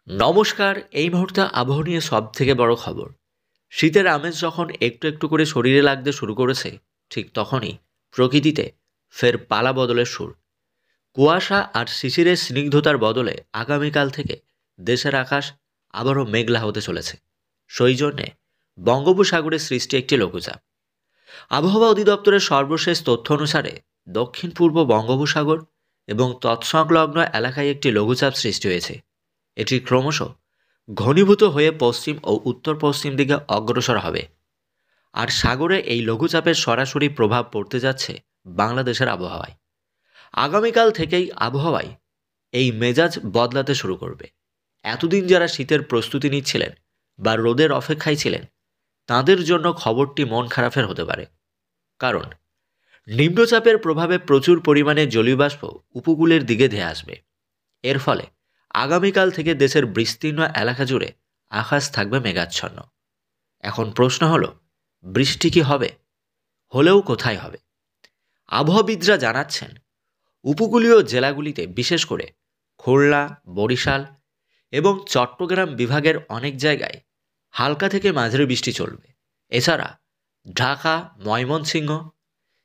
নমস্কার। এই মুহূর্তে আবহাওয়া নিয়ে সবথেকে বড় খবর। শীতের আমেজ যখন একটু একটু করে শরীরে লাগতে শুরু করেছে, ঠিক তখনই প্রকৃতিতে ফের পালা বদলের সুর। কুয়াশা আর শিশিরের স্নিগ্ধতার বদলে আগামীকাল থেকে দেশের আকাশ আবারও মেঘলা হতে চলেছে। সেই জন্যে বঙ্গোপসাগরে সৃষ্টি একটি লঘুচাপ। আবহাওয়া অধিদপ্তরের সর্বশেষ তথ্য অনুসারে দক্ষিণ পূর্ব বঙ্গোপসাগর এবং তৎসংলগ্ন এলাকায় একটি লঘুচাপ সৃষ্টি হয়েছে। এটি ক্রমশ ঘনীভূত হয়ে পশ্চিম ও উত্তর পশ্চিম দিকে অগ্রসর হবে, আর সাগরে এই লঘুচাপের সরাসরি প্রভাব পড়তে যাচ্ছে বাংলাদেশের আবহাওয়ায়। আগামীকাল থেকেই আবহাওয়ায় এই মেজাজ বদলাতে শুরু করবে। এতদিন যারা শীতের প্রস্তুতি নিচ্ছিলেন বা রোদের অপেক্ষায় ছিলেন, তাদের জন্য খবরটি মন খারাপের হতে পারে। কারণ নিম্নচাপের প্রভাবে প্রচুর পরিমাণে জলীয়বাষ্প উপকূলের দিকে ধেয়ে আসবে। এর ফলে আগামীকাল থেকে দেশের বিস্তীর্ণ এলাকা জুড়ে আকাশ থাকবে মেঘাচ্ছন্ন। এখন প্রশ্ন হলো, বৃষ্টি কি হবে? হলেও কোথায় হবে? আবহাওয়াবিদরা জানাচ্ছেন, উপকূলীয় জেলাগুলিতে বিশেষ করে খুলনা, বরিশাল এবং চট্টগ্রাম বিভাগের অনেক জায়গায় হালকা থেকে মাঝারি বৃষ্টি চলবে। এছাড়া ঢাকা, ময়মনসিংহ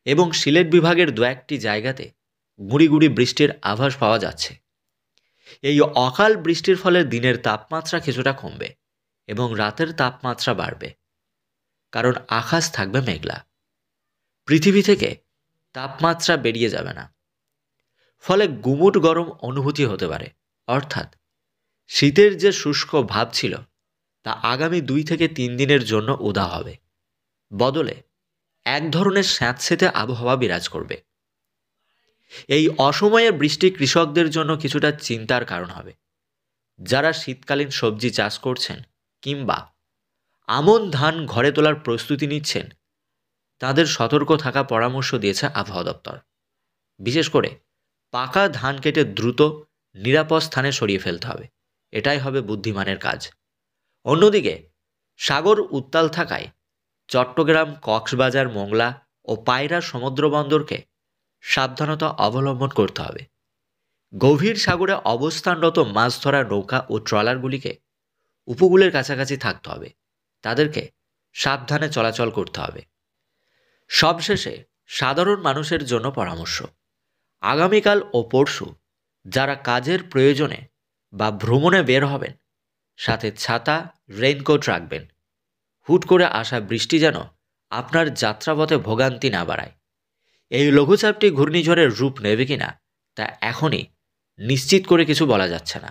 এবং সিলেট বিভাগের দু একটি জায়গাতে গুঁড়ি গুঁড়ি বৃষ্টির আভাস পাওয়া যাচ্ছে। এই অকাল বৃষ্টির ফলে দিনের তাপমাত্রা কিছুটা কমবে এবং রাতের তাপমাত্রা বাড়বে, কারণ আকাশ থাকবে মেঘলা। পৃথিবী থেকে তাপমাত্রা বেরিয়ে যাবে না, ফলে গুমুট গরম অনুভূতি হতে পারে। অর্থাৎ শীতের যে শুষ্ক ভাব ছিল, তা আগামী 2 থেকে 3 দিনের জন্য উধাও হবে। বদলে এক ধরনের স্যাঁতসেঁতে আবহাওয়া বিরাজ করবে। এই অসময়ে বৃষ্টি কৃষকদের জন্য কিছুটা চিন্তার কারণ হবে। যারা শীতকালীন সবজি চাষ করছেন কিংবা আমন ধান ঘরে তোলার প্রস্তুতি নিচ্ছেন, তাদের সতর্ক থাকা পরামর্শ দিয়েছে আবহাওয়া দপ্তর। বিশেষ করে পাকা ধান কেটে দ্রুত নিরাপদ স্থানে সরিয়ে ফেলতে হবে। এটাই হবে বুদ্ধিমানের কাজ। অন্যদিকে সাগর উত্তাল থাকায় চট্টগ্রাম, কক্সবাজার, মোংলা ও পায়রা সমুদ্র বন্দরকে সাবধানতা অবলম্বন করতে হবে। গভীর সাগরে অবস্থানরত মাছ ধরা নৌকা ও ট্রলারগুলিকে উপকূলের কাছাকাছি থাকতে হবে। তাদেরকে সাবধানে চলাচল করতে হবে। সবশেষে সাধারণ মানুষের জন্য পরামর্শ। আগামীকাল ও পরশু যারা কাজের প্রয়োজনে বা ভ্রমণে বের হবেন, সাথে ছাতা, রেইনকোট রাখবেন। হুট করে আসা বৃষ্টি যেন আপনার যাত্রাপথে ভোগান্তি না বাড়ায়। এই লঘুচাপটি ঘূর্ণিঝড়ের রূপ নেবে কিনা তা এখনই নিশ্চিত করে কিছু বলা যাচ্ছে না।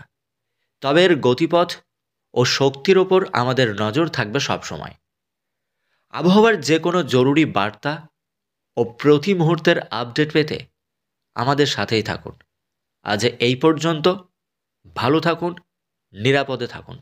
তবে এর গতিপথ ও শক্তির ওপর আমাদের নজর থাকবে সবসময়। আবহাওয়ার যে কোনো জরুরি বার্তা ও প্রতি মুহূর্তের আপডেট পেতে আমাদের সাথেই থাকুন। আজ এই পর্যন্ত। ভালো থাকুন, নিরাপদে থাকুন।